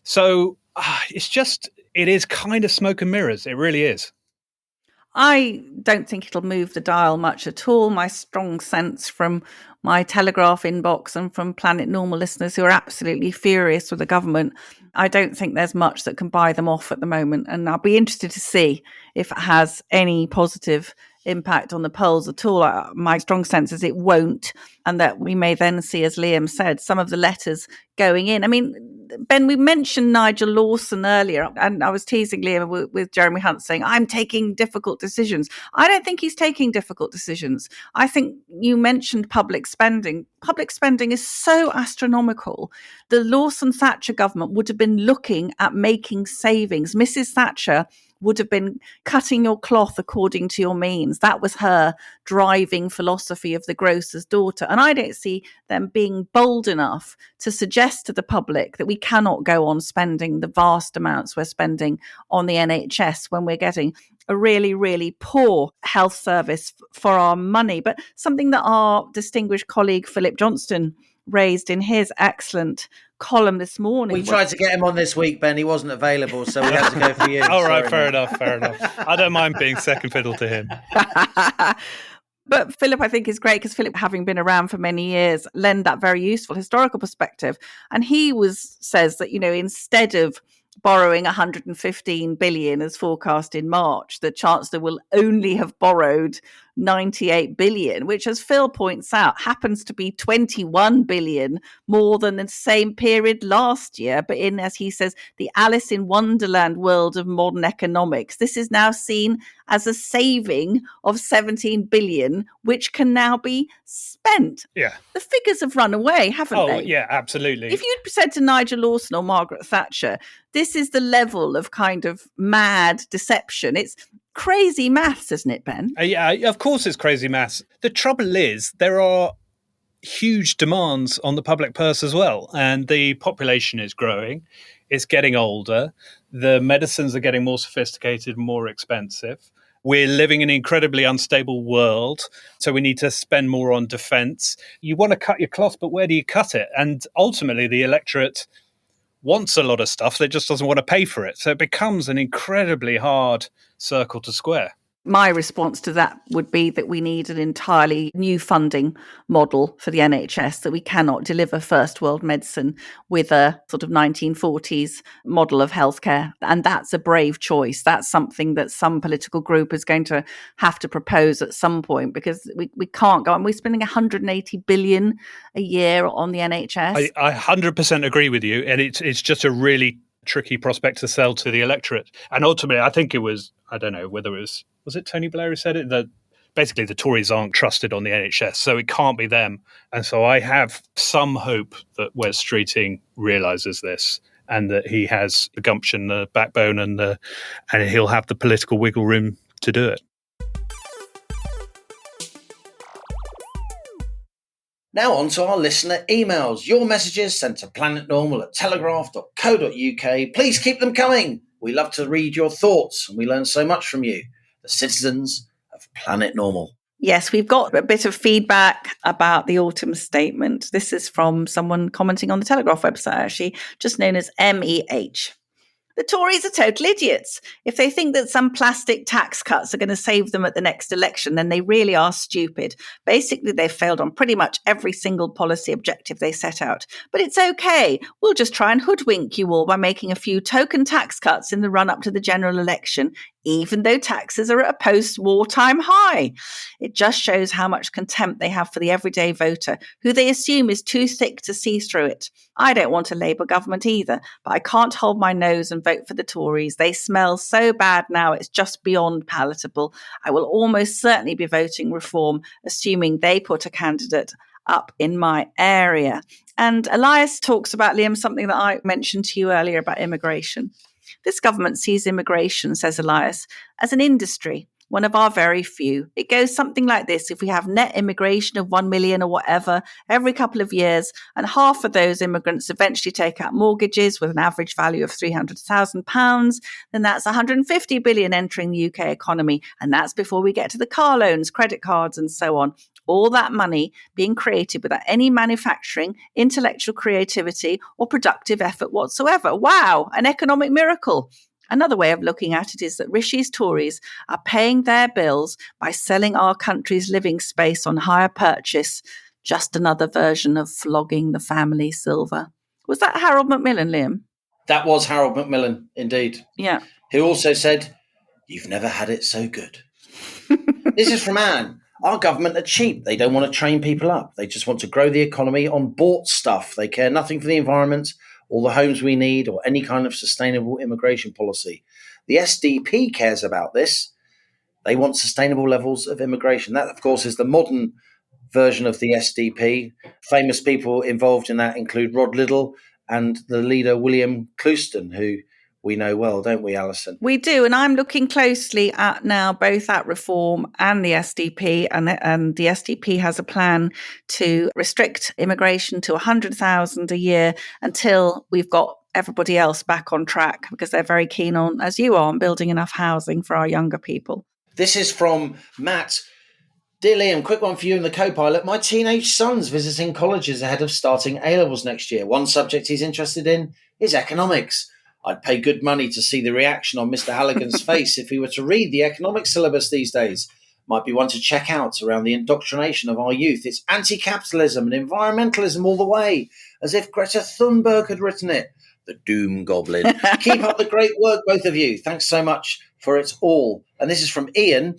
So it is kind of smoke and mirrors. It really is. I don't think it'll move the dial much at all. My strong sense from my Telegraph inbox and from Planet Normal listeners who are absolutely furious with the government, I don't think there's much that can buy them off at the moment. And I'll be interested to see if it has any positive impact on the polls at all. My strong sense is it won't, and that we may then see, as Liam said, some of the letters going in. I mean, Ben, we mentioned Nigel Lawson earlier, and I was teasing Liam with Jeremy Hunt saying, I'm taking difficult decisions. I don't think he's taking difficult decisions. I think you mentioned public spending. Public spending is so astronomical. The Lawson-Thatcher government would have been looking at making savings. Mrs. Thatcher would have been cutting your cloth according to your means. That was her driving philosophy of the grocer's daughter. And I don't see them being bold enough to suggest to the public that we cannot go on spending the vast amounts we're spending on the NHS when we're getting a really, really poor health service for our money. But something that our distinguished colleague Philip Johnston raised in his excellent column this morning. We tried to get him on this week, Ben. He wasn't available, so we had to go for you. All right, fair enough. I don't mind being second fiddle to him. But Philip, I think, is great because Philip, having been around for many years, lend that very useful historical perspective. And he says that, you know, instead of borrowing 115 billion as forecast in March, the Chancellor will only have borrowed 98 billion, which, as Phil points out, happens to be 21 billion more than the same period last year. But in, as he says, the Alice in Wonderland world of modern economics, this is now seen as a saving of 17 billion, which can now be spent. Yeah. The figures have run away, haven't they? Oh, yeah, absolutely. If you'd said to Nigel Lawson or Margaret Thatcher, this is the level of kind of mad deception, it's crazy maths, isn't it, Ben? Yeah, of course it's crazy maths. The trouble is there are huge demands on the public purse as well. And the population is growing. It's getting older. The medicines are getting more sophisticated, more expensive. We're living in an incredibly unstable world, so we need to spend more on defence. You want to cut your cloth, but where do you cut it? And ultimately, the electorate wants a lot of stuff that just doesn't want to pay for it. So it becomes an incredibly hard circle to square. My response to that would be that we need an entirely new funding model for the NHS, that we cannot deliver first world medicine with a sort of 1940s model of healthcare. And that's a brave choice. That's something that some political group is going to have to propose at some point, because we can't go on. We're spending 180 billion a year on the NHS. I 100% agree with you. And it's just a really tricky prospect to sell to the electorate. And ultimately, I think it was, I don't know whether it was it Tony Blair who said it, that basically the Tories aren't trusted on the NHS, so it can't be them. And so I have some hope that Wes Streeting realises this, and that he has the gumption, the backbone, and he'll have the political wiggle room to do it. Now on to our listener emails. Your messages sent to planetnormal@telegraph.co.uk. Please keep them coming. We love to read your thoughts and we learn so much from you, the citizens of Planet Normal. Yes, we've got a bit of feedback about the autumn statement. This is from someone commenting on the Telegraph website, actually, just known as MEH. The Tories are total idiots. If they think that some plastic tax cuts are going to save them at the next election, then they really are stupid. Basically, they've failed on pretty much every single policy objective they set out. But it's okay. We'll just try and hoodwink you all by making a few token tax cuts in the run-up to the general election, even though taxes are at a post-wartime high. It just shows how much contempt they have for the everyday voter, who they assume is too thick to see through it. I don't want a Labour government either, but I can't hold my nose and vote for the Tories. They smell so bad now, it's just beyond palatable. I will almost certainly be voting Reform, assuming they put a candidate up in my area. And Elias talks about, Liam, something that I mentioned to you earlier about immigration. This government sees immigration, says Elias, as an industry, one of our very few. It goes something like this: if we have net immigration of 1 million or whatever every couple of years, and half of those immigrants eventually take out mortgages with an average value of £300,000, then that's 150 billion entering the UK economy. And that's before we get to the car loans, credit cards, and so on. All that money being created without any manufacturing, intellectual creativity, or productive effort whatsoever. Wow, an economic miracle. Another way of looking at it is that Rishi's Tories are paying their bills by selling our country's living space on hire purchase. Just another version of flogging the family silver. Was that Harold Macmillan, Liam? That was Harold Macmillan, indeed. Yeah. Who also said, "You've never had it so good." This is from Anne. Our government are cheap. They don't want to train people up. They just want to grow the economy on bought stuff. They care nothing for the environment, all the homes we need, or any kind of sustainable immigration policy. The SDP cares about this. They want sustainable levels of immigration. That, of course, is the modern version of the SDP. Famous people involved in that include Rod Liddle and the leader William Clouston, who we know well, don't we, Alison? We do, and I'm looking closely at now both at Reform and the SDP, and the SDP has a plan to restrict immigration to 100,000 a year until we've got everybody else back on track, because they're very keen on, as you are, on building enough housing for our younger people. This is from Matt. Dear Liam, quick one for you and the co-pilot. My teenage son's visiting colleges ahead of starting A-levels next year. One subject he's interested in is economics. I'd pay good money to see the reaction on Mr. Halligan's face if he were to read the economics syllabus these days. Might be one to check out around the indoctrination of our youth. It's anti-capitalism and environmentalism all the way, as if Greta Thunberg had written it. The doom goblin. Keep up the great work, both of you. Thanks so much for it all. And this is from Ian.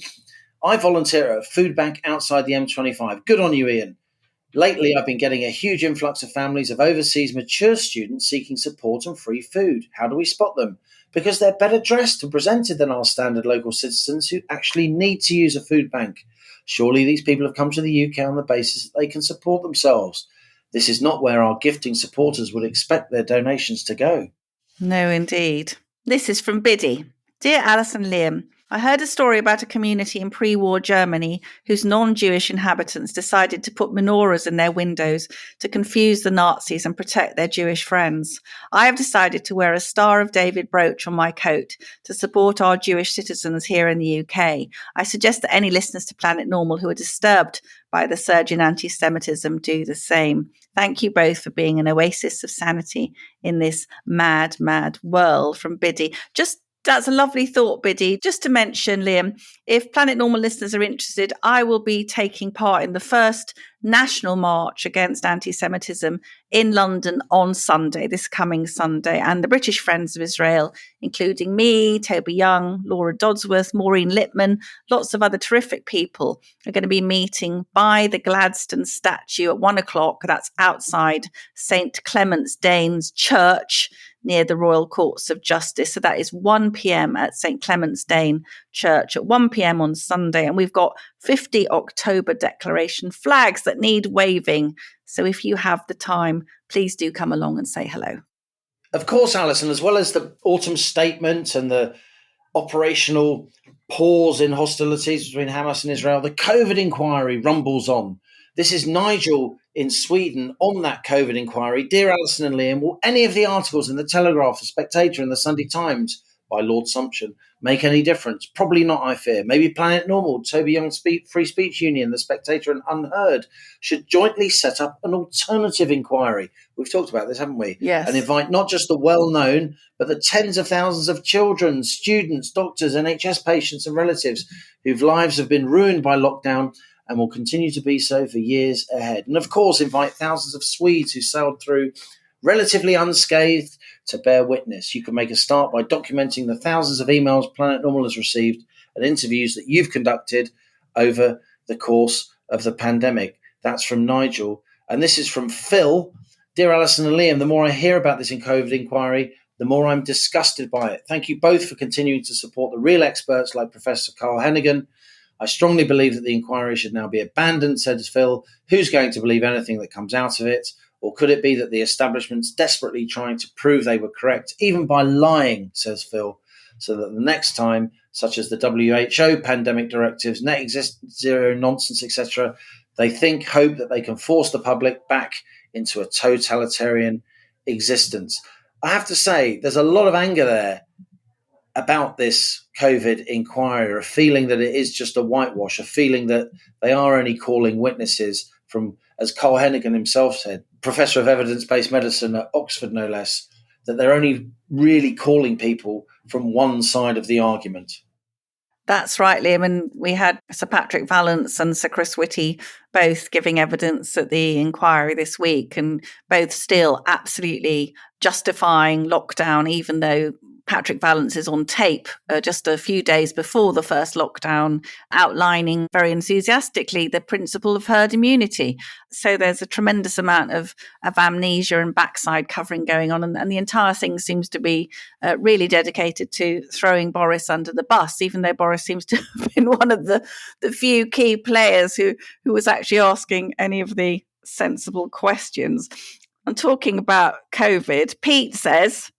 I volunteer at a food bank outside the M25. Good on you, Ian. Lately, I've been getting a huge influx of families of overseas mature students seeking support and free food. How do we spot them? Because they're better dressed and presented than our standard local citizens who actually need to use a food bank. Surely these people have come to the UK on the basis that they can support themselves. This is not where our gifting supporters would expect their donations to go. No, indeed. This is from Biddy. Dear Alison Liam, I heard a story about a community in pre-war Germany whose non-Jewish inhabitants decided to put menorahs in their windows to confuse the Nazis and protect their Jewish friends. I have decided to wear a Star of David brooch on my coat to support our Jewish citizens here in the UK. I suggest that any listeners to Planet Normal who are disturbed by the surge in anti-Semitism do the same. Thank you both for being an oasis of sanity in this mad, mad world. From Biddy. That's a lovely thought, Biddy. Just to mention, Liam, if Planet Normal listeners are interested, I will be taking part in the first national march against anti-Semitism in London on Sunday, this coming Sunday. And the British Friends of Israel, including me, Toby Young, Laura Dodsworth, Maureen Lippman, lots of other terrific people are going to be meeting by the Gladstone statue at 1 o'clock. That's outside St. Clement's Danes Church, near the Royal Courts of Justice. So that is 1 p.m. at St. Clement's Dane Church at 1 p.m. on Sunday. And we've got 50 October Declaration flags that need waving. So if you have the time, please do come along and say hello. Of course, Alison, as well as the autumn statement and the operational pause in hostilities between Hamas and Israel, the COVID inquiry rumbles on. This is Nigel in Sweden on that COVID inquiry. Dear Allison and Liam, will any of the articles in the Telegraph, the Spectator and the Sunday Times by Lord Sumption make any difference? Probably not, I fear. Maybe Planet Normal, Toby Young's Free Speech Union, the Spectator and Unheard should jointly set up an alternative inquiry. We've talked about this, haven't we? Yes. And invite not just the well-known, but the tens of thousands of children, students, doctors, NHS patients and relatives whose lives have been ruined by lockdown and will continue to be so for years ahead. And of course, invite thousands of Swedes who sailed through relatively unscathed to bear witness. You can make a start by documenting the thousands of emails Planet Normal has received and interviews that you've conducted over the course of the pandemic. That's from Nigel. And this is from Phil. Dear Alison and Liam, the more I hear about this COVID inquiry, the more I'm disgusted by it. Thank you both for continuing to support the real experts like Professor Carl Hennigan. I strongly believe that the inquiry should now be abandoned, says Phil. Who's going to believe anything that comes out of it? Or could it be that the establishment's desperately trying to prove they were correct, even by lying, says Phil, so that the next time, such as the WHO pandemic directives, net zero nonsense, etc., they hope that they can force the public back into a totalitarian existence. I have to say, there's a lot of anger there about this COVID inquiry, a feeling that it is just a whitewash, a feeling that they are only calling witnesses from, as Carl Hennigan himself said, Professor of Evidence-Based Medicine at Oxford, no less, that they're only really calling people from one side of the argument. That's right, Liam. And we had Sir Patrick Vallance and Sir Chris Whitty both giving evidence at the inquiry this week, and both still absolutely justifying lockdown, even though Patrick Vallance is on tape just a few days before the first lockdown, outlining very enthusiastically the principle of herd immunity. So there's a tremendous amount of amnesia and backside covering going on. And the entire thing seems to be really dedicated to throwing Boris under the bus, even though Boris seems to have been one of the few key players who was actually asking any of the sensible questions. And talking about COVID, Pete says,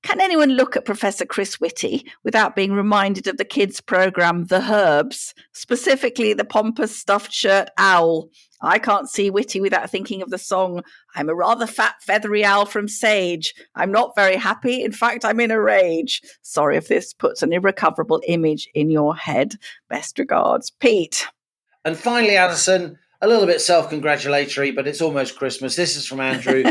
can anyone look at Professor Chris Whitty without being reminded of the kids' programme, The Herbs, specifically the pompous stuffed shirt owl? I can't see Whitty without thinking of the song, I'm a rather fat feathery owl from Sage. I'm not very happy. In fact, I'm in a rage. Sorry if this puts an irrecoverable image in your head. Best regards, Pete. And finally, Alison, a little bit self-congratulatory, but it's almost Christmas. This is from Andrew.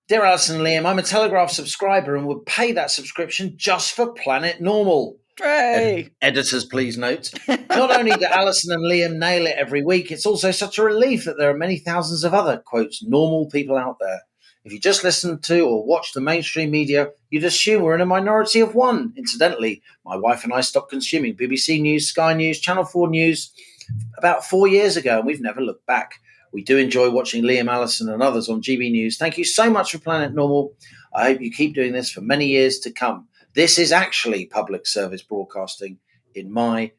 Dear Alison and Liam, I'm a Telegraph subscriber and would pay that subscription just for Planet Normal. Hey. Editors, please note. Not only do Alison and Liam nail it every week, it's also such a relief that there are many thousands of other, quotes, normal people out there. If you just listen to or watch the mainstream media, you'd assume we're in a minority of one. Incidentally, my wife and I stopped consuming BBC News, Sky News, Channel 4 News about 4 years ago, and we've never looked back. We do enjoy watching Liam, Allison and others on GB News. Thank you so much for Planet Normal. I hope you keep doing this for many years to come. This is actually public service broadcasting, in my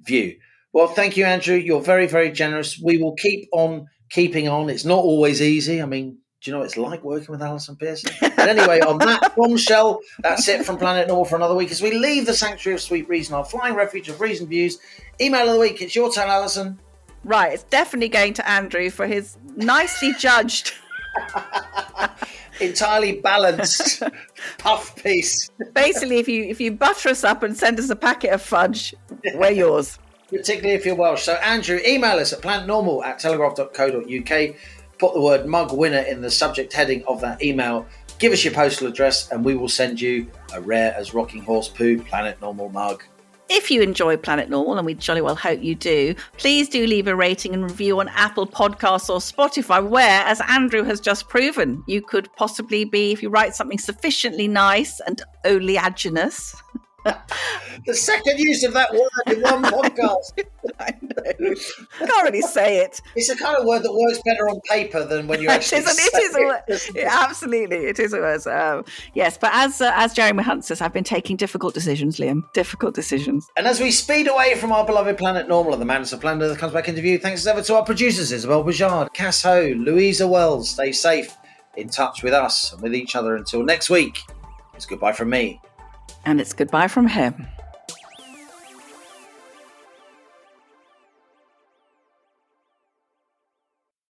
view. Well, thank you, Andrew. You're very, very generous. We will keep on keeping on. It's not always easy. I mean, do you know what it's like working with Alison Pearson? But anyway, on that bombshell, that's it from Planet Normal for another week. As we leave the sanctuary of sweet reason, our flying refuge of reasoned views, email of the week. It's your turn, Alison. Right, it's definitely going to Andrew for his nicely judged, entirely balanced puff piece. Basically, if you butter us up and send us a packet of fudge, we're yours. Particularly if you're Welsh. So Andrew, email us at planetnormal@telegraph.co.uk. Put the word mug winner in the subject heading of that email. Give us your postal address and we will send you a rare as rocking horse poo Planet Normal mug. If you enjoy Planet Normal, and we jolly well hope you do, please do leave a rating and review on Apple Podcasts or Spotify, where, as Andrew has just proven, you could possibly be, if you write something sufficiently nice and oleaginous. The second use of that word in one podcast. I know. I can't really say it. It's the kind of word that works better on paper than when you actually say it. Absolutely, it is a word. Yes, but as Jeremy Hunt says, I've been taking difficult decisions, Liam. Difficult decisions. And as we speed away from our beloved Planet Normal and the Madness of Planet that comes back into view, thanks as ever to our producers, Isabel Bajard, Cass Ho, Louisa Wells. Stay safe, in touch with us and with each other until next week. It's goodbye from me. And it's goodbye from him.